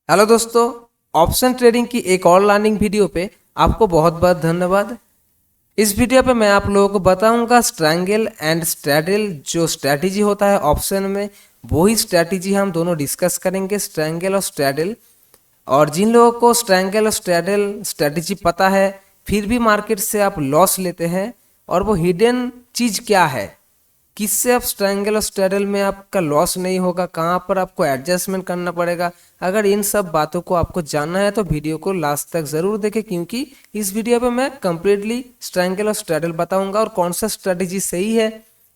Hello दोस्तों, option trading की एक और लर्निंग वीडियो पे आपको बहुत बहुत धन्यवाद। इस वीडियो पे मैं आप लोगों को बताऊंगा स्ट्रैंगल एंड स्ट्रैडल जो स्ट्रैटेजी होता है ऑप्शन में, वही स्ट्रैटेजी हम दोनों डिस्कस करेंगे, स्ट्रैंगल और स्ट्रैडल। और जिन लोगों को स्ट्रैंगल और स्ट्रैडल स्ट्रैटेजी पता है फिर भी मार्केट से आप लॉस लेते हैं, और वो हिडन चीज़ क्या है, किससे आप स्ट्रैंगल और स्ट्रैडल में आपका लॉस नहीं होगा, कहाँ पर आपको एडजस्टमेंट करना पड़ेगा। अगर इन सब बातों को आपको जानना है तो वीडियो को लास्ट तक ज़रूर देखें, क्योंकि इस वीडियो पे मैं कंप्लीटली स्ट्रैंगल और स्ट्रैडल बताऊंगा और कौन सा स्ट्रैटेजी सही है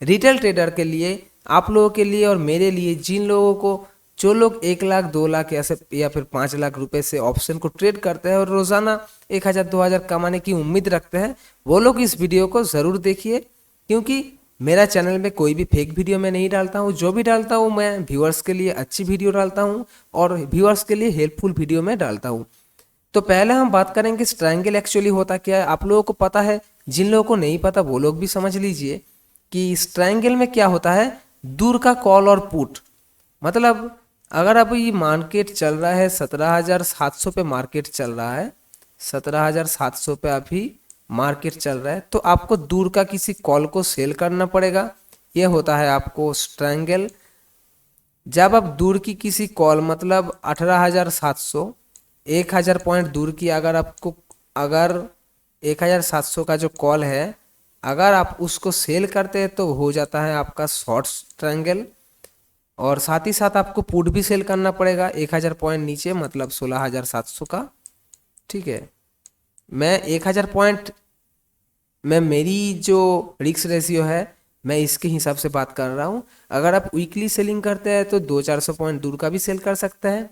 रिटेल ट्रेडर के लिए, आप लोगों के लिए और मेरे लिए, जिन लोगों को जो लोग 1 लाख 2 लाख ऐसे या फिर 5 लाख रुपए से ऑप्शन को ट्रेड करते हैं और रोजाना 1,000 2,000 कमाने की उम्मीद रखते हैं, वो लोग इस वीडियो को ज़रूर देखिए। क्योंकि मेरा चैनल में कोई भी फेक वीडियो मैं नहीं डालता हूँ, जो भी डालता हूँ मैं व्यूअर्स के लिए अच्छी वीडियो डालता हूँ और व्यूअर्स के लिए हेल्पफुल वीडियो मैं डालता हूँ। तो पहले हम बात करेंगे स्ट्रैंगल एक्चुअली होता क्या है। आप लोगों को पता है, जिन लोगों को नहीं पता वो लोग भी समझ लीजिए कि स्ट्रैंगल में क्या होता है। दूर का कॉल और पुट, मतलब अगर अब ये मार्केट चल रहा है 17,700 पे, मार्केट चल रहा है 17,700 पे अभी मार्केट चल रहा है, तो आपको दूर का किसी कॉल को सेल करना पड़ेगा। ये होता है आपको स्ट्रैंगल। जब आप दूर की किसी कॉल, मतलब 18,700 1,000 पॉइंट दूर की, अगर 1,700 का जो कॉल है, अगर आप उसको सेल करते हैं तो हो जाता है आपका शॉर्ट स्ट्रैंगल। और साथ ही साथ आपको पुट भी सेल करना पड़ेगा 1,000 पॉइंट नीचे, मतलब 16,700 का। ठीक है, मैं 1,000 पॉइंट में मेरी जो रिक्स रेशियो है मैं इसके हिसाब से बात कर रहा हूँ। अगर आप वीकली सेलिंग करते हैं तो 200-400 पॉइंट दूर का भी सेल कर सकते हैं।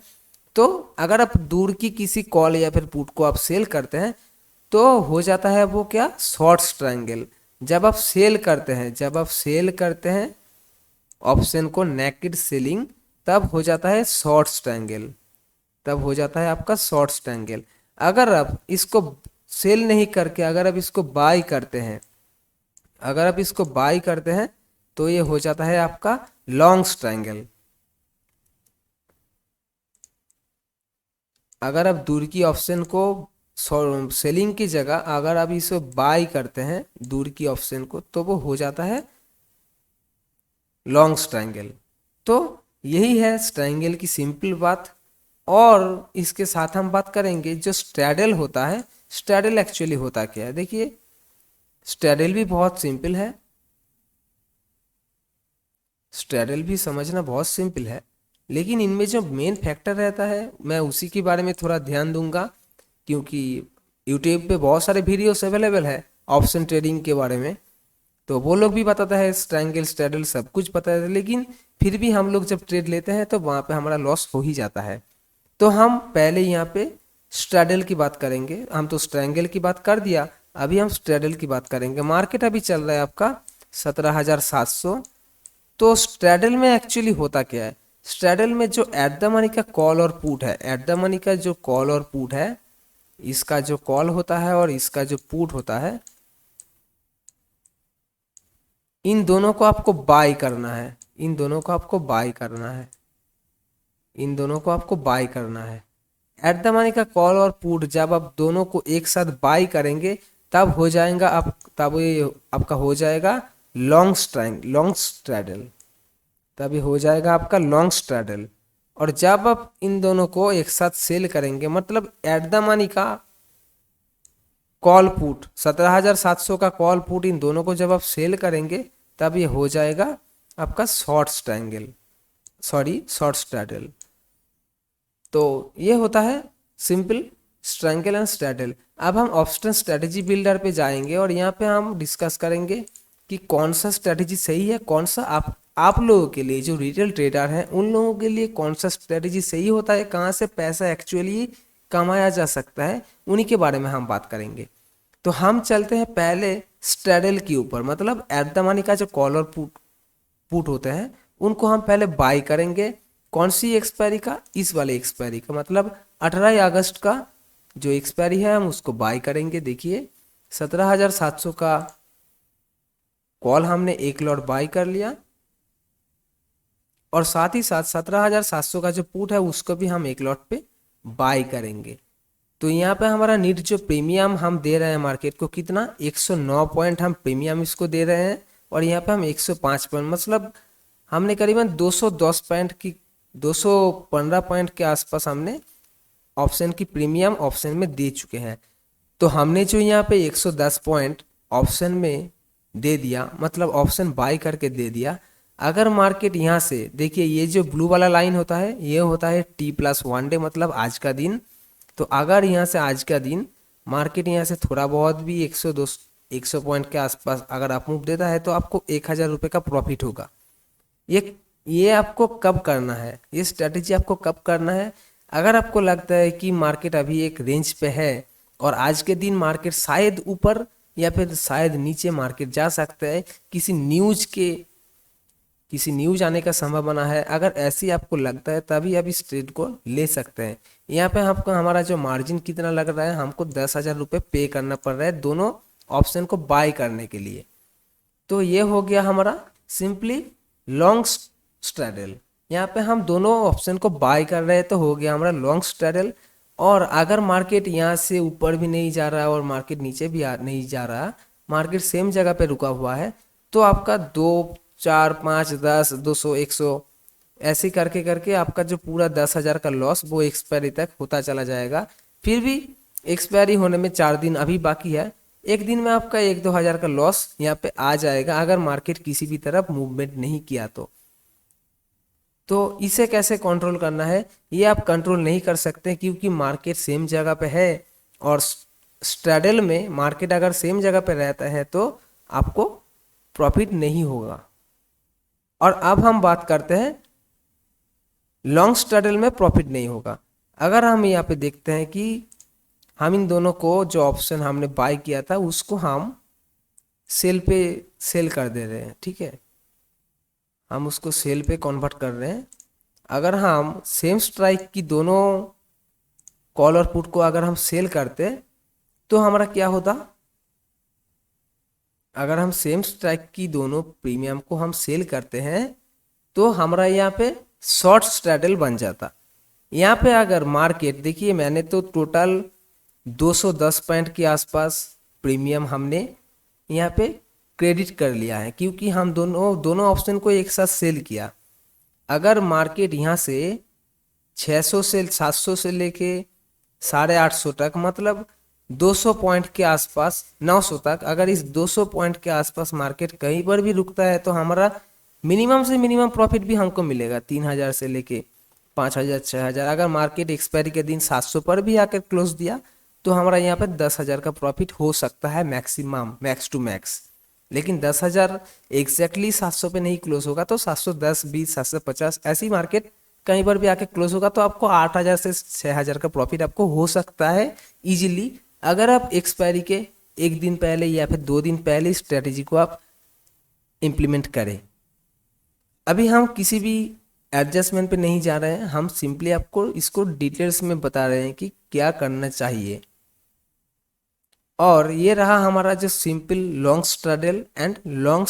तो अगर आप दूर की किसी कॉल या फिर पुट को आप सेल करते हैं तो हो जाता है वो क्या, शॉर्ट स्ट्रैंगल। जब आप सेल करते हैं ऑप्शन को नेकेड सेलिंग, तब हो जाता है शॉर्ट स्ट्रैंगल, तब हो जाता है आपका शॉर्ट स्ट्रैंगल। अगर आप इसको सेल नहीं करके अगर आप इसको बाई करते हैं तो ये हो जाता है आपका लॉन्ग स्ट्रैंगल। अगर आप दूर की ऑप्शन को सेलिंग की जगह अगर आप इसे बाई करते हैं दूर की ऑप्शन को, तो वो हो जाता है लॉन्ग स्ट्रैंगल। तो यही है स्ट्रैंगल की सिंपल बात। और इसके साथ हम बात करेंगे जो स्ट्रैडल होता है। स्ट्रैडल एक्चुअली होता क्या है, देखिए स्ट्रैडल भी बहुत सिंपल है, स्ट्रैडल भी समझना बहुत सिंपल है, लेकिन इनमें जो मेन फैक्टर रहता है मैं उसी के बारे में थोड़ा ध्यान दूंगा। क्योंकि यूट्यूब पे बहुत सारे वीडियोस अवेलेबल है ऑप्शन ट्रेडिंग के बारे में, तो वो लोग भी बताता है स्ट्रैंगल स्ट्रैडल सब कुछ पता है, लेकिन फिर भी हम लोग जब ट्रेड लेते हैं तो वहाँ पे हमारा लॉस हो ही जाता है। तो हम पहले यहाँ पे स्ट्रैडल की बात करेंगे। हम तो स्ट्रैंगल की बात कर दिया, अभी हम स्ट्रैडल की बात करेंगे। मार्केट अभी चल रहा है आपका 17,700। तो स्ट्रैडल में एक्चुअली होता क्या है, स्ट्रैडल में जो एट द मनी का कॉल और पुट है, एट द मनी का जो कॉल और पुट है, इसका जो कॉल होता है और इसका जो पुट होता है, इन दोनों को आपको बाय करना है, इन दोनों को आपको बाय करना है, इन दोनों को आपको बाय करना है। एट द मनी का कॉल और पुट जब आप दोनों को एक साथ बाय करेंगे तब ये आपका हो जाएगा लॉन्ग स्ट्रैडल, तभी हो जाएगा आपका लॉन्ग स्ट्रैडल। और जब आप इन दोनों को एक साथ सेल करेंगे, मतलब एट द मनी का कॉल पुट 17,700 का कॉल पुट, इन दोनों को जब आप सेल करेंगे तब ये हो जाएगा आपका शॉर्ट स्ट्रैडल। तो ये होता है सिंपल स्ट्रैंगल एंड स्ट्रैडल। अब हम ऑप्शन स्ट्रैटेजी बिल्डर पे जाएंगे और यहाँ पे हम डिस्कस करेंगे कि कौन सा स्ट्रैटेजी सही है, कौन सा आप लोगों के लिए जो रिटेल ट्रेडर हैं उन लोगों के लिए कौन सा स्ट्रैटेजी सही होता है, कहाँ से पैसा एक्चुअली कमाया जा सकता है, उन्हीं के बारे में हम बात करेंगे। तो हम चलते हैं पहले स्ट्रैडल के ऊपर, मतलब एट द मनी का जो कॉल और पुट होते हैं उनको हम पहले बाय करेंगे। कौन सी एक्सपायरी का, इस वाले एक्सपायरी का, मतलब 18 अगस्त का जो एक्सपायरी है हम उसको बाय करेंगे। देखिए 17,700 का कॉल हमने एक लॉट बाय कर लिया, और साथ ही साथ 17,700 का जो पुट है उसको भी हम एक लॉट पे बाय करेंगे। तो यहाँ पे हमारा नीड जो प्रीमियम हम दे रहे हैं मार्केट को कितना 109 पॉइंट हम प्रीमियम इसको दे रहे हैं, और यहाँ पे हम 105 पॉइंट मतलब हमने करीबन 210 पॉइंट की 215 पॉइंट के आसपास हमने ऑप्शन की प्रीमियम ऑप्शन में दे चुके हैं। तो हमने जो यहाँ पे 110 पॉइंट ऑप्शन में दे दिया, मतलब ऑप्शन बाय करके दे दिया। अगर मार्केट यहाँ से देखिए, ये जो ब्लू वाला लाइन होता है ये होता है T+1 डे, मतलब आज का दिन। तो अगर यहाँ से आज का दिन मार्केट यहाँ से थोड़ा बहुत भी 100 पॉइंट के आसपास अगर आप मूव देता है तो आपको 1000 रुपये का प्रॉफिट होगा। ये आपको कब करना है, ये स्ट्रैटेजी आपको कब करना है? अगर आपको लगता है कि मार्केट अभी एक रेंज पे है और आज के दिन मार्केट शायद ऊपर या फिर शायद नीचे मार्केट जा सकता है, किसी न्यूज आने का संभावना है, अगर ऐसी आपको लगता है तभी आप इस ट्रेड को ले सकते हैं। यहाँ पे आपको हमारा जो मार्जिन कितना लग रहा है, हमको 10,000 रुपये पे करना पड़ रहा है दोनों ऑप्शन को बाय करने के लिए। तो ये हो गया हमारा सिंपली लॉन्ग स्ट्रैडल। यहाँ पे हम दोनों ऑप्शन को बाय कर रहे हैं तो हो गया हमारा लॉन्ग स्ट्रैडल। और अगर मार्केट यहाँ से ऊपर भी नहीं जा रहा और मार्केट नीचे भी नहीं जा रहा, मार्केट सेम जगह पे रुका हुआ है, तो आपका 2, 4, 5, 10, 200, 100 ऐसे करके करके आपका जो पूरा 10,000 का लॉस वो एक्सपायरी तक होता चला जाएगा। फिर भी एक्सपायरी होने में 4 दिन अभी बाकी है, एक दिन में आपका 1-2 हज़ार का लॉस यहाँ पे आ जाएगा अगर मार्केट किसी भी तरफ मूवमेंट नहीं किया तो इसे कैसे कंट्रोल करना है? ये आप कंट्रोल नहीं कर सकते क्योंकि मार्केट सेम जगह पे है, और स्ट्रैडल में मार्केट अगर सेम जगह पे रहता है तो आपको प्रॉफिट नहीं होगा। और अब हम बात करते हैं लॉन्ग स्ट्रैडल में प्रॉफिट नहीं होगा। अगर हम यहाँ पे देखते हैं कि हम इन दोनों को जो ऑप्शन हमने बाय किया था उसको हम सेल पे सेल कर दे रहे हैं, ठीक है, हम उसको सेल पे कन्वर्ट कर रहे हैं। अगर हम सेम स्ट्राइक की दोनों कॉल और पुट को अगर हम सेल करते तो हमारा क्या होता? अगर हम सेम स्ट्राइक की दोनों प्रीमियम को हम सेल करते हैं तो हमारा यहाँ पे शॉर्ट स्ट्रैडल बन जाता। यहाँ पे अगर मार्केट देखिए, मैंने तो टोटल 210 पॉइंट के आसपास प्रीमियम हमने यहाँ पे क्रेडिट कर लिया है क्योंकि हम दोनों ऑप्शन को एक साथ सेल किया। अगर मार्केट यहाँ से 600 से 700 से लेके 850 तक, मतलब 200 पॉइंट के आसपास 900 तक, अगर इस 200 पॉइंट के आसपास मार्केट कहीं पर भी रुकता है तो हमारा मिनिमम से मिनिमम प्रॉफिट भी हमको मिलेगा 3,000 से लेके 5,000, 6,000। अगर मार्केट एक्सपायरी के दिन 700 पर भी आकर क्लोज दिया तो हमारा यहाँ पे 10,000 का प्रॉफिट हो सकता है मैक्सिमम, मैक्स टू मैक्स। लेकिन 10,000 एग्जैक्टली 700 पे नहीं क्लोज होगा, तो 710, 20, 750 ऐसी मार्केट कहीं पर भी आके क्लोज होगा तो आपको 8,000 से 6,000 का प्रॉफिट आपको हो सकता है इजीली, अगर आप एक्सपायरी के एक दिन पहले या फिर 2 दिन पहले स्ट्रेटेजी को आप इम्प्लीमेंट करें। अभी हम किसी भी एडजस्टमेंट पे नहीं जा रहे हैं, हम सिंपली आपको इसको डिटेल्स में बता रहे हैं कि क्या करना चाहिए। और ये रहा हमारा जो simple long straddle and long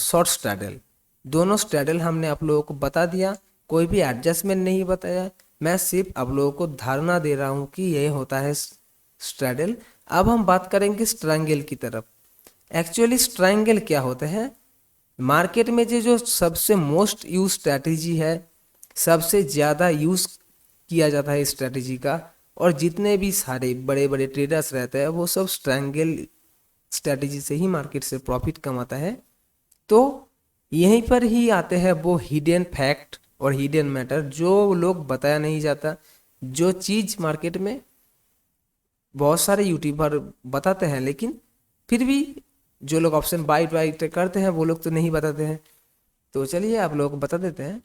short straddle, दोनों स्ट्रैडल हमने आप लोगों को बता दिया, कोई भी एडजस्टमेंट नहीं बताया, मैं सिर्फ आप लोगों को धारणा दे रहा हूँ कि ये होता है स्ट्रैडल। अब हम बात करेंगे स्ट्रैंगल की तरफ। एक्चुअली स्ट्रैंगल क्या होते हैं? मार्केट में जो सबसे मोस्ट यूज स्ट्रैटेजी है, सबसे ज़्यादा यूज़ किया जाता है इस स्ट्रैटेजी का, और जितने भी सारे बड़े बड़े ट्रेडर्स रहते हैं वो सब स्ट्रैंगल स्ट्रैटेजी से ही मार्केट से प्रॉफिट कमाता है। तो यहीं पर ही आते हैं वो हिडन फैक्ट और हिडन मैटर जो लोग बताया नहीं जाता, जो चीज़ मार्केट में बहुत सारे यूट्यूबर बताते हैं लेकिन फिर भी जो लोग ऑप्शन बाय करते हैं वो लोग तो नहीं बताते हैं। तो चलिए आप लोगों को बता देते हैं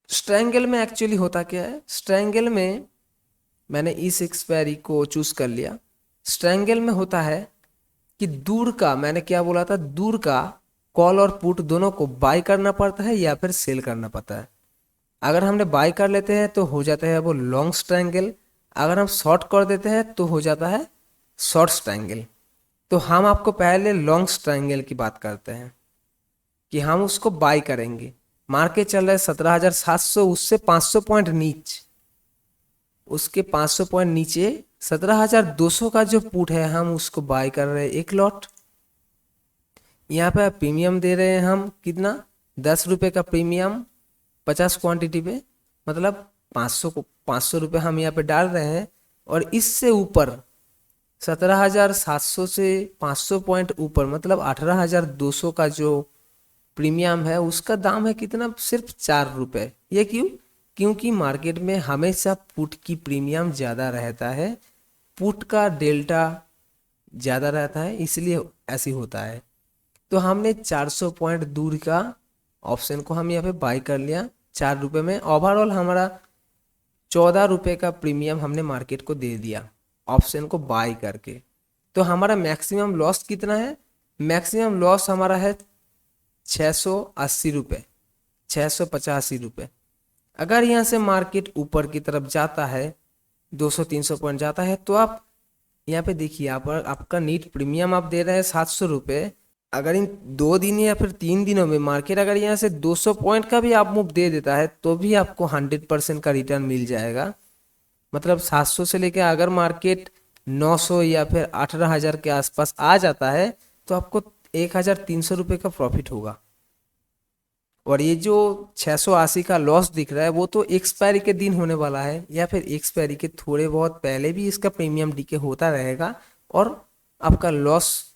स्ट्रैंगल में एक्चुअली होता क्या है। स्ट्रैंगल में मैंने इस एक्सपायरी को चूज कर लिया। स्ट्रैंगल में होता है कि दूर का, मैंने क्या बोला था, दूर का कॉल और पुट दोनों को बाय करना पड़ता है या फिर सेल करना पड़ता है। अगर हमने बाय कर लेते हैं तो हो जाता है वो लॉन्ग स्ट्रैंगल, अगर हम शॉर्ट कर देते हैं तो हो जाता है शॉर्ट स्ट्रैंगल। तो हम आपको पहले लॉन्ग स्ट्रैंगल की बात करते हैं कि हम उसको बाय करेंगे। मार्केट चल रहा है 17,700, उससे 500 पॉइंट नीचे, उसके 500 पॉइंट नीचे 17,200 का जो पुट है हम उसको बाय कर रहे हैं एक लॉट। यहाँ पे प्रीमियम दे रहे हैं हम कितना, 10 रुपये का प्रीमियम 50 क्वांटिटी पे, मतलब 500 रुपये हम यहाँ पे डाल रहे हैं। और इससे ऊपर 17,700 से 500 पॉइंट ऊपर मतलब 18,200 का जो प्रीमियम है उसका दाम है कितना, सिर्फ 4 रुपये। ये क्यों? क्योंकि मार्केट में हमेशा पुट की प्रीमियम ज़्यादा रहता है, पुट का डेल्टा ज़्यादा रहता है, इसलिए ऐसी होता है। तो हमने 400 पॉइंट दूर का ऑप्शन को हम यहाँ पे बाई कर लिया 4 रुपये में। ओवरऑल हमारा 14 रुपये का प्रीमियम हमने मार्केट को दे दिया ऑप्शन को बाई करके। तो हमारा मैक्सिमम लॉस कितना है? मैक्सिमम लॉस हमारा है 680 रुपये, 685 रुपये। अगर यहाँ से मार्केट ऊपर की तरफ जाता है 200-300 पॉइंट जाता है तो आप यहाँ पे देखिए, यहाँ पर आपका नीट प्रीमियम आप दे रहे हैं 700 रुपये। अगर इन 2 दिन या फिर 3 दिनों में मार्केट अगर यहाँ से 200 पॉइंट का भी आप मूव दे देता है तो भी आपको 100% का रिटर्न मिल जाएगा। मतलब 700 से लेकर अगर मार्केट 900 या फिर 18,000 के आसपास आ जाता है तो आपको 1,300 रुपये का प्रॉफिट होगा। और ये जो 680 का लॉस दिख रहा है वो तो एक्सपायरी के दिन होने वाला है, या फिर एक्सपायरी के थोड़े बहुत पहले भी इसका प्रीमियम डीके होता रहेगा और आपका लॉस,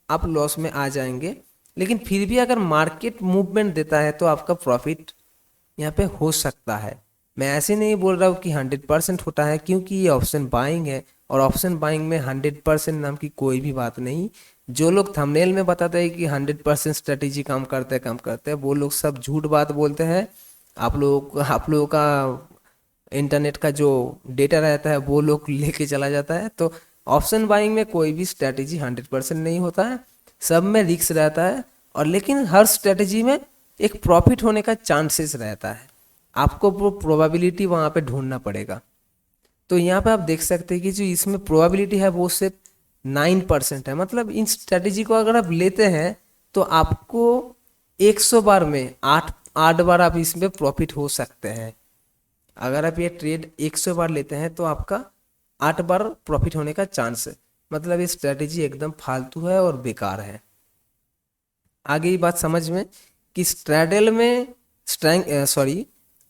आप लॉस में आ जाएंगे। लेकिन फिर भी अगर मार्केट मूवमेंट देता है तो आपका प्रॉफिट यहाँ पे हो सकता है। मैं ऐसे नहीं बोल रहा हूँ कि 100% होता है, क्योंकि ये ऑप्शन बाइंग है और ऑप्शन बाइंग में 100% नाम की कोई भी बात नहीं। जो लोग थंबनेल में बताते हैं कि 100% स्ट्रेटेजी काम करते हैं वो लोग सब झूठ बात बोलते हैं। आप लोगों का इंटरनेट का जो डेटा रहता है वो लोग लेके चला जाता है। तो ऑप्शन बाइंग में कोई भी स्ट्रेटेजी 100% नहीं होता है, सब में रिस्क रहता है। और लेकिन हर स्ट्रेटेजी में एक प्रॉफिट होने का चांसेस रहता है, आपको वो प्रोबेबिलिटी वहाँ पे ढूंढना पड़ेगा। तो यहाँ पे आप देख सकते हैं कि जो इसमें प्रोबेबिलिटी है वो सिर्फ 9% है। मतलब इन स्ट्रेटेजी को अगर आप लेते हैं तो आपको 100 बार में 8 बार आप इसमें प्रॉफिट हो सकते हैं। अगर आप ये ट्रेड 100 बार लेते हैं तो आपका 8 बार प्रॉफिट होने का चांस है। मतलब ये स्ट्रेटेजी एकदम फालतू है और बेकार है। आगे ये बात समझ में कि स्ट्रैडल में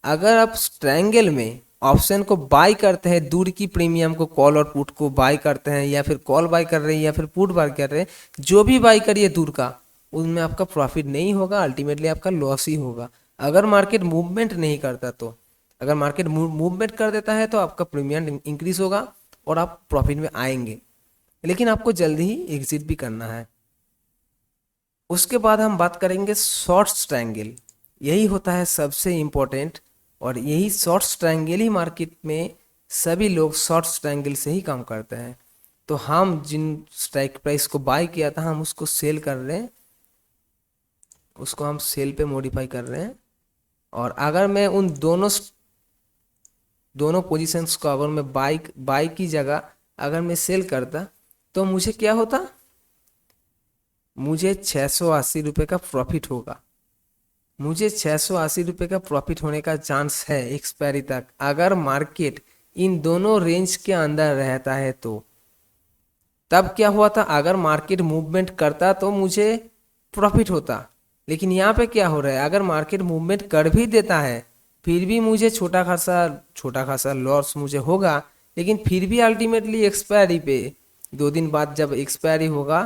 अगर आप स्ट्रैंगल में ऑप्शन को बाय करते हैं, दूर की प्रीमियम को कॉल और पुट को बाय करते हैं, या फिर कॉल बाय कर रहे हैं या फिर पुट बाय कर रहे हैं, जो भी बाय करिए दूर का, उनमें आपका प्रॉफिट नहीं होगा, अल्टीमेटली आपका लॉस ही होगा। अगर मार्केट मूवमेंट नहीं करता तो, अगर मार्केट मूवमेंट कर देता है तो आपका प्रीमियम इंक्रीज होगा और आप प्रॉफिट में आएंगे, लेकिन आपको जल्दी ही एग्जिट भी करना है। उसके बाद हम बात करेंगे शॉर्ट ट्रायंगल। यही होता है सबसे इम्पोर्टेंट, और यही शॉर्ट ट्रायंगल ही मार्केट में सभी लोग शॉर्ट ट्रायंगल से ही काम करते हैं। तो हम जिन स्ट्राइक प्राइस को बाय किया था हम उसको सेल कर रहे हैं, उसको हम सेल पे मॉडिफाई कर रहे हैं। और अगर मैं उन दोनों पोजीशंस को अगर मैं बाय की जगह अगर मैं सेल करता तो मुझे क्या होता, मुझे 680 रुपये का प्रॉफिट होगा। मुझे 680 रुपये का प्रॉफिट होने का चांस है एक्सपायरी तक, अगर मार्केट इन दोनों रेंज के अंदर रहता है तो। तब क्या हुआ था, अगर मार्केट मूवमेंट करता तो मुझे प्रॉफिट होता, लेकिन यहाँ पे क्या हो रहा है, अगर मार्केट मूवमेंट कर भी देता है फिर भी मुझे छोटा खासा लॉस मुझे होगा। लेकिन फिर भी अल्टीमेटली एक्सपायरी पे 2 दिन बाद जब एक्सपायरी होगा,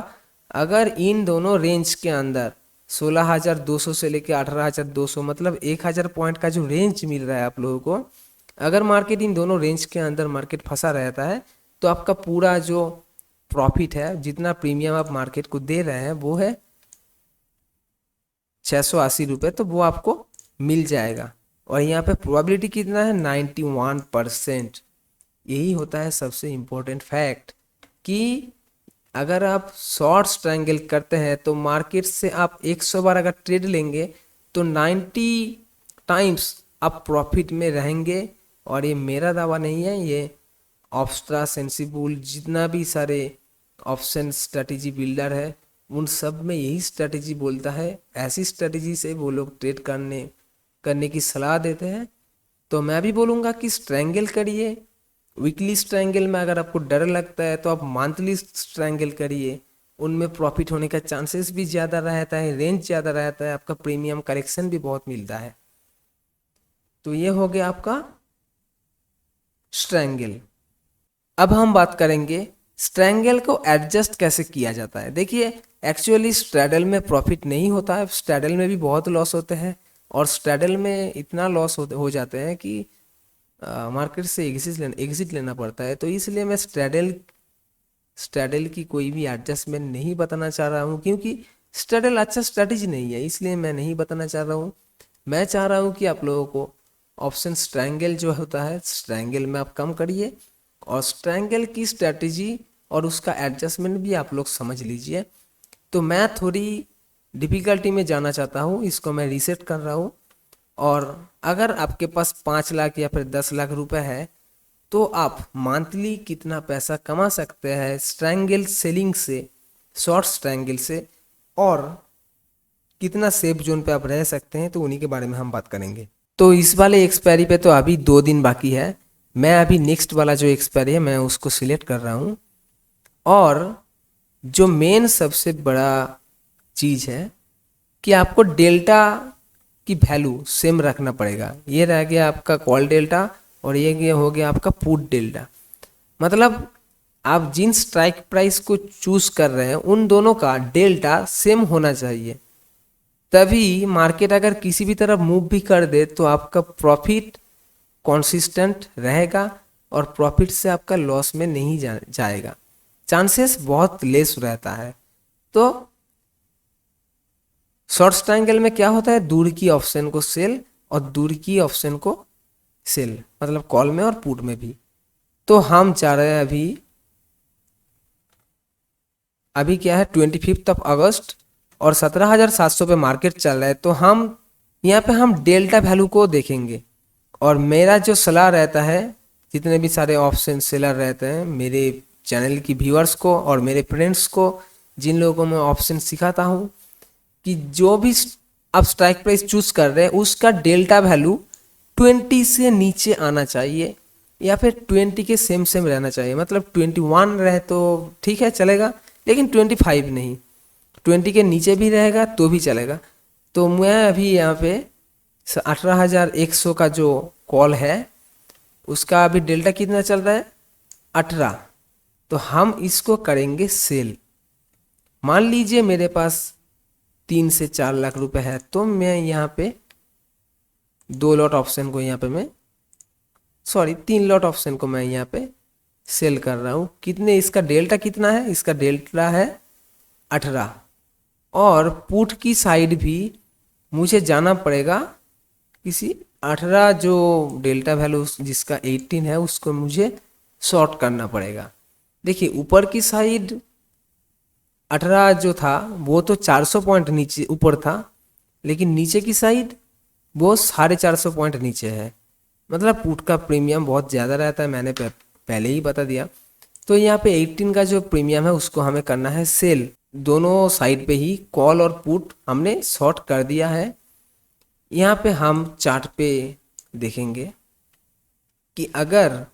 अगर इन दोनों रेंज के अंदर 16,200 से लेकर 18,200 मतलब 1,000 पॉइंट का जो रेंज मिल रहा है आप लोगों को, अगर मार्केट इन दोनों रेंज के अंदर मार्केट फंसा रहता है तो आपका पूरा जो प्रॉफिट है, जितना प्रीमियम आप मार्केट को दे रहे हैं वो है 680 रुपये, तो वो आपको मिल जाएगा। और यहाँ पे प्रोबेबिलिटी कितना है, 91%। यही होता है सबसे इम्पोर्टेंट फैक्ट कि अगर आप शॉर्ट ट्रायंगल करते हैं तो मार्केट से आप 100 बार अगर ट्रेड लेंगे तो 90 टाइम्स आप प्रॉफिट में रहेंगे। और ये मेरा दावा नहीं है, ये ऑप्स्ट्रा सेंसिबल जितना भी सारे ऑप्शन स्ट्रेटेजी बिल्डर है उन सब में यही स्ट्रेटेजी बोलता है। ऐसी स्ट्रेटेजी से वो लोग ट्रेड करने करने की सलाह देते हैं, तो मैं भी बोलूँगा कि स्ट्रैंगल करिए। वीकली स्ट्रैंगल में अगर आपको डर लगता है तो आप मंथली स्ट्रैंगल करिए, उनमें प्रॉफिट होने का चांसेस भी ज़्यादा रहता है, रेंज ज़्यादा रहता है, आपका प्रीमियम करेक्शन भी बहुत मिलता है। तो ये हो गया आपका स्ट्रैंगल। अब हम बात करेंगे स्ट्रैंगल को एडजस्ट कैसे किया जाता है। देखिए, एक्चुअली स्ट्रैडल में प्रॉफिट नहीं होता है, स्ट्रैडल में भी बहुत लॉस होते हैं, और स्ट्रैडल में इतना लॉस हो जाते हैं कि मार्केट से एग्जिट लेना पड़ता है। तो इसलिए मैं स्ट्रैडल की कोई भी एडजस्टमेंट नहीं बताना चाह रहा हूँ, क्योंकि स्ट्रैडल अच्छा स्ट्रैटेजी नहीं है, इसलिए मैं नहीं बताना चाह रहा हूँ। मैं चाह रहा हूँ कि आप लोगों को ऑप्शन स्ट्रैंगल जो होता है, स्ट्रैंगल में आप कम करिए, और स्ट्रैंगल की स्ट्रैटेजी और उसका एडजस्टमेंट भी आप लोग समझ लीजिए। तो मैं थोड़ी डिफ़िकल्टी में जाना चाहता हूँ, इसको मैं रीसेट कर रहा हूँ। और अगर आपके पास 5 लाख या फिर 10 लाख रुपए है, तो आप मंथली कितना पैसा कमा सकते हैं स्ट्रैंगल सेलिंग से, शॉर्ट स्ट्रैंगल से, और कितना सेफ जोन पे आप रह सकते हैं, तो उन्हीं के बारे में हम बात करेंगे। तो इस वाले एक्सपायरी पे तो अभी 2 दिन बाकी है। मैं अभी नेक्स्ट वाला जो एक्सपायरी है मैं उसको सिलेक्ट कर रहा हूँ। और जो मेन सबसे बड़ा चीज़ है कि आपको डेल्टा की वैल्यू सेम रखना पड़ेगा। ये रह गया आपका कॉल डेल्टा, और ये हो गया आपका पुट डेल्टा। मतलब आप जिन स्ट्राइक प्राइस को चूज कर रहे हैं उन दोनों का डेल्टा सेम होना चाहिए, तभी मार्केट अगर किसी भी तरफ मूव भी कर दे तो आपका प्रॉफिट कंसिस्टेंट रहेगा, और प्रॉफिट से आपका लॉस में नहीं जाएगा, चांसेस बहुत लेस रहता है। तो शॉर्ट ट्रायंगल में क्या होता है, दूर की ऑप्शन को सेल और दूर की ऑप्शन को सेल, मतलब कॉल में और पुट में भी। तो हम चाह रहे हैं अभी क्या है 25 अगस्त और 17,700 पे मार्केट चल रहा है। तो हम यहाँ पे हम डेल्टा वैल्यू को देखेंगे, और मेरा जो सलाह रहता है, जितने भी सारे ऑप्शन सेलर रहते हैं मेरे चैनल की व्यूअर्स को और मेरे फ्रेंड्स को, जिन लोगों को मैं ऑप्शन सिखाता हूँ, कि जो भी आप स्ट्राइक प्राइस चूज कर रहे हैं उसका डेल्टा वैल्यू 20 से नीचे आना चाहिए, या फिर 20 के सेम सेम रहना चाहिए। मतलब 21 रहे तो ठीक है चलेगा, लेकिन 25 नहीं, 20 के नीचे भी रहेगा तो भी चलेगा। तो मैं अभी यहाँ पे 18,100 का जो कॉल है उसका अभी डेल्टा कितना चल रहा है 18, तो हम इसको करेंगे सेल। मान लीजिए मेरे पास 3 से 4 लाख रुपए है, तो मैं यहाँ पे 2 लॉट ऑप्शन को यहाँ पे मैं 3 लॉट ऑप्शन को मैं यहाँ पे सेल कर रहा हूँ। कितने, इसका डेल्टा कितना है, इसका डेल्टा है 18, और पुट की साइड भी मुझे जाना पड़ेगा किसी 18, जो डेल्टा वैल्यू जिसका 18 है उसको मुझे शॉर्ट करना पड़ेगा। देखिए ऊपर की साइड 18 जो था वो तो 400 पॉइंट नीचे ऊपर था, लेकिन नीचे की साइड वो 450 पॉइंट नीचे है। मतलब पुट का प्रीमियम बहुत ज़्यादा रहता है, मैंने पहले ही बता दिया। तो यहाँ पे 18 का जो प्रीमियम है उसको हमें करना है सेल। दोनों साइड पे ही कॉल और पुट हमने शॉर्ट कर दिया है। यहाँ पे हम चार्ट पे देखेंगे कि अगर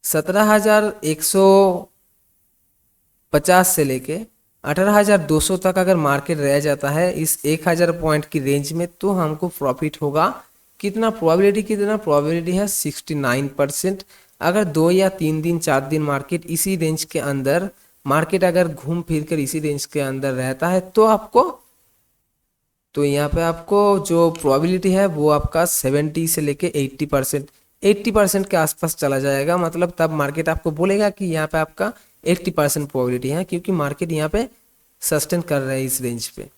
17,150 से लेके 18,200 तक अगर मार्केट रह जाता है इस 1,000 पॉइंट की रेंज में, तो हमको प्रॉफिट होगा कितना, प्रोबेबिलिटी है 69%। अगर 2 या 3 दिन 4 दिन मार्केट इसी रेंज के अंदर, मार्केट अगर घूम फिर कर इसी रेंज के अंदर रहता है तो यहाँ पे आपको जो प्रोबेबिलिटी है वो आपका 70 से लेके 80% के आसपास चला जाएगा। मतलब तब मार्केट आपको बोलेगा कि यहाँ पे आपका 80% प्रोबेबिलिटी है, क्योंकि मार्केट यहाँ पे सस्टेन कर रहा है इस रेंज पे।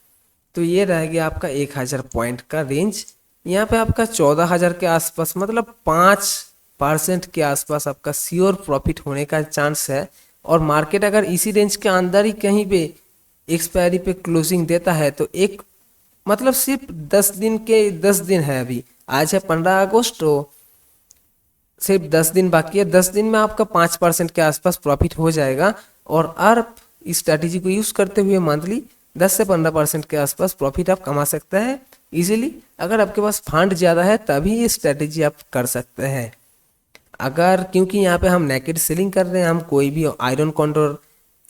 तो ये रह गया आपका 1,000 पॉइंट का रेंज। यहाँ पे आपका 14,000 के आसपास, मतलब 5% के आसपास आपका श्योर प्रॉफिट होने का चांस है। और मार्केट अगर इसी रेंज के अंदर ही कहीं पे एक्सपायरी पे क्लोजिंग देता है तो एक, मतलब सिर्फ 10 दिन है, अभी आज है 15 अगस्त, तो सिर्फ 10 दिन बाकी है। 10 दिन में आपका 5% के आसपास प्रॉफिट हो जाएगा, और आप इस स्ट्रैटेजी को यूज़ करते हुए मंथली 10 से 15% के आसपास प्रॉफिट आप कमा सकते हैं इजीली। अगर आपके पास फंड ज़्यादा है तभी ये स्ट्रेटेजी आप कर सकते हैं। अगर क्योंकि यहाँ पे हम नेकेड सेलिंग कर रहे हैं, हम कोई भी आयरन कॉन्ट्रोल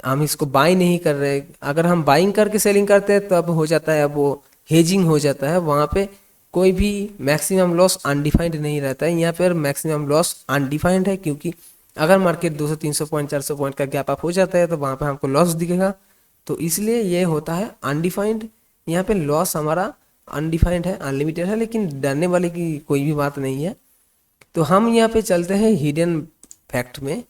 हम इसको बाई नहीं कर रहे। अगर हम बाइंग करके सेलिंग करते हैं तब हो जाता है, अब वो हेजिंग हो जाता है, वहाँ पे कोई भी मैक्सिमम लॉस अनडिफाइंड नहीं रहता है। यहाँ पर मैक्सिमम लॉस अनडिफाइंड है, क्योंकि अगर मार्केट 200-300 पॉइंट 400 पॉइंट का गैप अप हो जाता है तो वहाँ पे हमको लॉस दिखेगा। तो इसलिए ये होता है अनडिफाइंड। यहाँ पे लॉस हमारा अनडिफाइंड है, अनलिमिटेड है, लेकिन डरने वाले की कोई भी बात नहीं है। तो हम यहाँ पे चलते हैं हिडन फैक्ट में।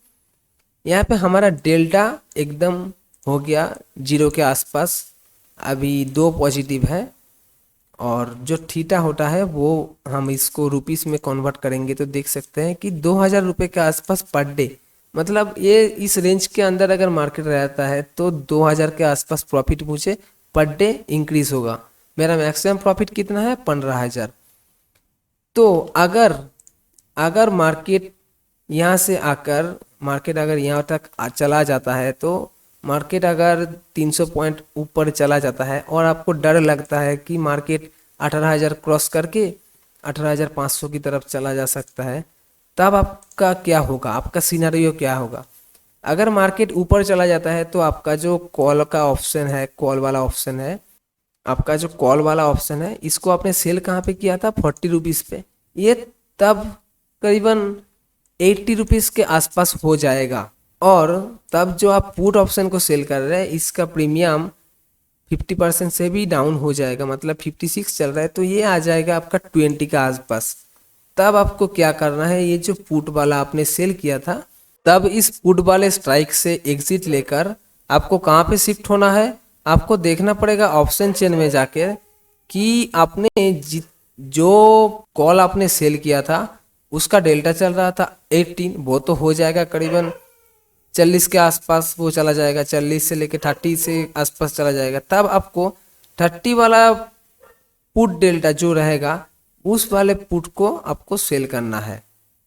यहाँ पे हमारा डेल्टा एकदम हो गया 0 के आसपास, अभी 2 पॉजिटिव है, और जो थीटा होता है वो हम इसको रुपीस में कन्वर्ट करेंगे तो देख सकते हैं कि 2000 रुपये के आसपास पर डे। मतलब ये इस रेंज के अंदर अगर मार्केट रहता है तो 2000 के आसपास प्रॉफिट मुझे पर डे इंक्रीज होगा। मेरा मैक्सिमम प्रॉफिट कितना है? 15,000। तो अगर मार्केट यहाँ से आकर मार्केट अगर यहाँ तक चला जाता है, तो मार्केट अगर 300 पॉइंट ऊपर चला जाता है और आपको डर लगता है कि मार्केट 18,000 क्रॉस करके 18,500 की तरफ चला जा सकता है, तब आपका क्या होगा? आपका सिनेरियो क्या होगा? अगर मार्केट ऊपर चला जाता है तो आपका जो कॉल का ऑप्शन है, कॉल वाला ऑप्शन है, आपका जो कॉल वाला ऑप्शन है, इसको आपने सेल कहाँ पे किया था? 40 रुपीज़ पे। ये तब करीबन 80 रुपीज़ के आसपास हो जाएगा, और तब जो आप पुट ऑप्शन को सेल कर रहे हैं इसका प्रीमियम 50% से भी डाउन हो जाएगा, मतलब 56 चल रहा है तो ये आ जाएगा आपका 20 के आसपास। तब आपको क्या करना है? ये जो पुट वाला आपने सेल किया था, तब इस पुट वाले स्ट्राइक से एग्जिट लेकर आपको कहाँ पे शिफ्ट होना है? आपको देखना पड़ेगा ऑप्शन चेन में जाकर कि आपने जो कॉल आपने सेल किया था उसका डेल्टा चल रहा था 18, वो तो हो जाएगा करीबन 40 के आसपास, वो चला जाएगा 40 से लेके 30 से आसपास चला जाएगा। तब आपको 30 वाला पुट डेल्टा जो रहेगा उस वाले पुट को आपको सेल करना है।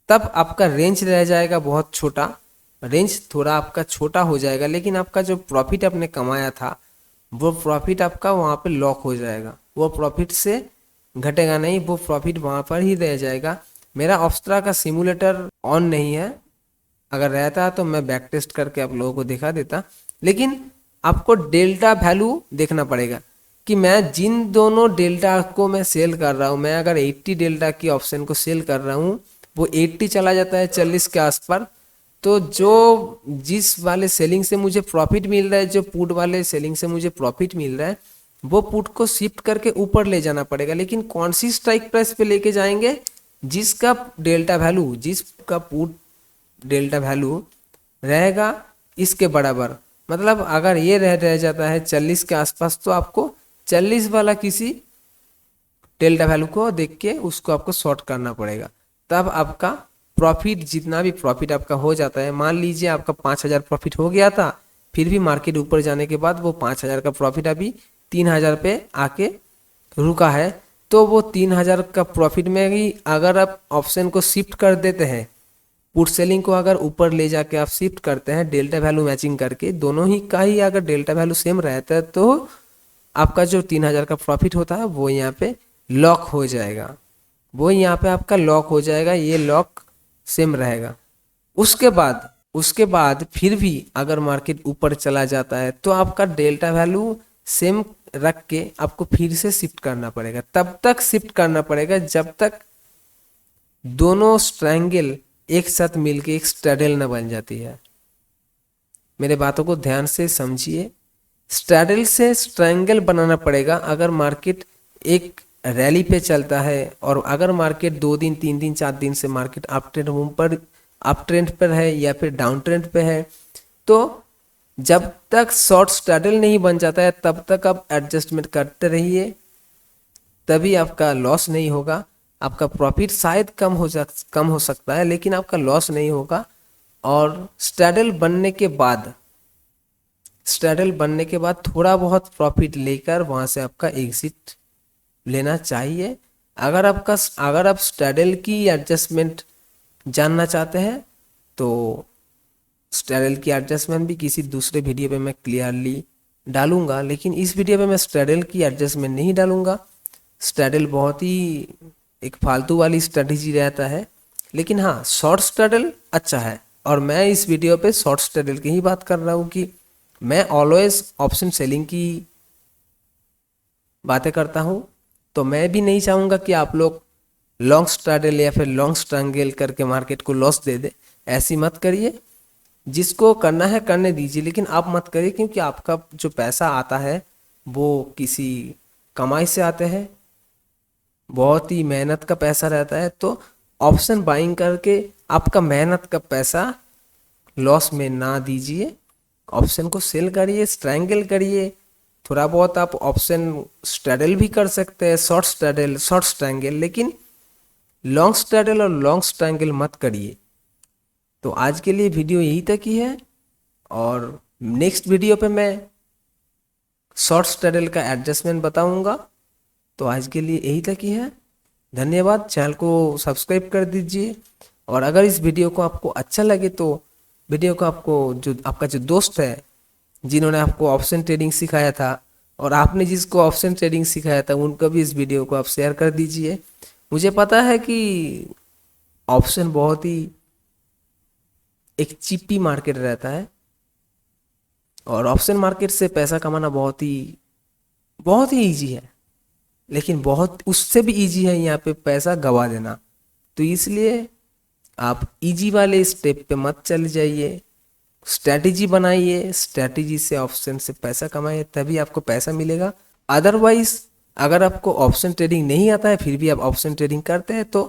तब आपका रेंज रह जाएगा बहुत छोटा, रेंज थोड़ा आपका छोटा हो जाएगा, लेकिन आपका जो प्रॉफिट आपने कमाया था वो प्रॉफिट आपका वहाँ पे लॉक हो जाएगा, वो प्रॉफिट से घटेगा नहीं, वो प्रॉफिट वहाँ पर ही रह जाएगा। मेरा ऑप्स्ट्रा का सिमुलेटर ऑन नहीं है, अगर रहता तो मैं बैक टेस्ट करके आप लोगों को दिखा देता, लेकिन आपको डेल्टा वैल्यू देखना पड़ेगा कि मैं जिन दोनों डेल्टा को मैं सेल कर रहा हूँ, मैं अगर 80 डेल्टा की ऑप्शन को सेल कर रहा हूँ, वो 80 चला जाता है 40 के आसपास, तो जो जिस वाले सेलिंग से मुझे प्रॉफिट मिल रहा है, जो पुट वाले सेलिंग से मुझे प्रॉफिट मिल रहा है, वो पुट को शिफ्ट करके ऊपर ले जाना पड़ेगा। लेकिन कौन सी स्ट्राइक प्राइस पे लेके जाएंगे? जिसका डेल्टा वैल्यू, जिसका पुट डेल्टा वैल्यू रहेगा इसके बराबर। मतलब अगर ये रह जाता है 40 के आसपास, तो आपको 40 वाला किसी डेल्टा वैल्यू को देख के उसको आपको शॉर्ट करना पड़ेगा। तब आपका प्रॉफिट, जितना भी प्रॉफिट आपका हो जाता है, मान लीजिए आपका 5,000 प्रॉफिट हो गया था, फिर भी मार्केट ऊपर जाने के बाद वो 5,000 का प्रॉफिट अभी 3,000 पे आके रुका है, तो वो 3,000 का प्रॉफिट में ही अगर आप ऑप्शन को शिफ्ट कर देते हैं, पुट सेलिंग को अगर ऊपर ले जाके आप शिफ्ट करते हैं डेल्टा वैल्यू मैचिंग करके, दोनों ही का ही अगर डेल्टा वैल्यू सेम रहता है, तो आपका जो 3,000 का प्रॉफिट होता है वो यहाँ पे लॉक हो जाएगा, वो यहाँ पे आपका लॉक हो जाएगा, ये लॉक सेम रहेगा। उसके बाद फिर भी अगर मार्केट ऊपर चला जाता है तो आपका डेल्टा वैल्यू सेम रख के आपको फिर से शिफ्ट करना पड़ेगा। तब तक शिफ्ट करना पड़ेगा जब तक दोनों स्ट्रैंगल एक साथ मिलके एक स्ट्रैडल न बन जाती है। मेरे बातों को ध्यान से समझिए, स्ट्रैडल से स्ट्रैंगल बनाना पड़ेगा। अगर मार्केट एक रैली पे चलता है और अगर मार्केट 2 दिन 3 दिन 4 दिन से मार्केट अप ट्रेंड पर है या फिर डाउन ट्रेंड पे है, तो जब तक शॉर्ट स्ट्रैडल नहीं बन जाता है तब तक आप एडजस्टमेंट करते रहिए, तभी आपका लॉस नहीं होगा। आपका प्रॉफिट शायद कम हो सकता है, लेकिन आपका लॉस नहीं होगा। और स्ट्रैडल बनने के बाद थोड़ा बहुत प्रॉफिट लेकर वहाँ से आपका एग्जिट लेना चाहिए। अगर आप स्ट्रैडल की एडजस्टमेंट जानना चाहते हैं तो स्ट्रैडल की एडजस्टमेंट भी किसी दूसरे वीडियो पे मैं क्लियरली डालूंगा, लेकिन इस वीडियो पे मैं स्ट्रैडल की एडजस्टमेंट नहीं डालूंगा। स्ट्रैडल बहुत ही एक फालतू वाली स्ट्रेटजी रहता है, लेकिन हाँ शॉर्ट स्ट्रैडल अच्छा है। और मैं इस वीडियो पे शॉर्ट स्ट्रैडल की ही बात कर रहा हूँ कि मैं ऑलवेज ऑप्शन सेलिंग की बातें करता हूँ। तो मैं भी नहीं चाहूँगा कि आप लोग लॉन्ग स्ट्रैडल या फिर लॉन्ग स्ट्रैंगल करके मार्केट को लॉस दे दे। ऐसी मत करिए, जिसको करना है करने दीजिए, लेकिन आप मत करिए, क्योंकि आपका जो पैसा आता है वो किसी कमाई से आते हैं, बहुत ही मेहनत का पैसा रहता है। तो ऑप्शन बाइंग करके आपका मेहनत का पैसा लॉस में ना दीजिए। ऑप्शन को सेल करिए, स्ट्रैंगल करिए, थोड़ा बहुत आप ऑप्शन स्ट्रैडल भी कर सकते हैं, शॉर्ट स्ट्रैडल शॉर्ट स्ट्रैंगल, लेकिन लॉन्ग स्ट्रैडल और लॉन्ग स्ट्रैंगल मत करिए। तो आज के लिए वीडियो यही तक ही है, और नेक्स्ट वीडियो पे मैं शॉर्ट स्ट्रैडल का एडजस्टमेंट बताऊंगा। तो आज के लिए यही तक ही है। धन्यवाद। चैनल को सब्सक्राइब कर दीजिए, और अगर इस वीडियो को आपको अच्छा लगे तो वीडियो को जो आपका जो दोस्त है जिन्होंने आपको ऑप्शन ट्रेडिंग सिखाया था, और आपने जिसको ऑप्शन ट्रेडिंग सिखाया था, उनको भी इस वीडियो को आप शेयर कर दीजिए। मुझे पता है कि ऑप्शन बहुत ही एक चिपी मार्केट रहता है, और ऑप्शन मार्केट से पैसा कमाना बहुत ही ईजी है, लेकिन बहुत उससे भी इजी है यहाँ पे पैसा गवा देना। तो इसलिए आप इजी वाले स्टेप पे मत चले जाइए, स्ट्रैटेजी बनाइए, स्ट्रैटेजी से ऑप्शन से पैसा कमाइए, तभी आपको पैसा मिलेगा। अदरवाइज अगर आपको ऑप्शन ट्रेडिंग नहीं आता है फिर भी आप ऑप्शन ट्रेडिंग करते हैं तो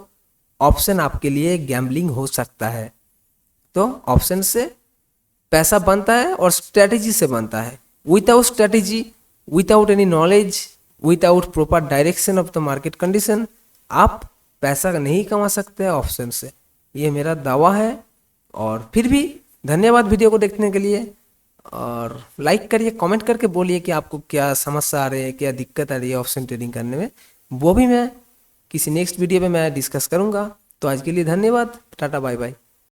ऑप्शन आपके लिए गैम्बलिंग हो सकता है। तो ऑप्शन से पैसा बनता है और स्ट्रैटेजी से बनता है। Without strategy, without any knowledge, without proper direction of the market condition आप पैसा नहीं कमा सकते हैं ऑप्शन से, ये मेरा दावा है। और फिर भी धन्यवाद वीडियो को देखने के लिए, और लाइक करिए, कमेंट करके बोलिए कि आपको क्या समस्या आ रही है, क्या दिक्कत आ रही है ऑप्शन ट्रेडिंग करने में। वो भी मैं किसी नेक्स्ट वीडियो में मैं डिस्कस करूँगा। तो आज के लिए धन्यवाद, टाटा बाय बाय।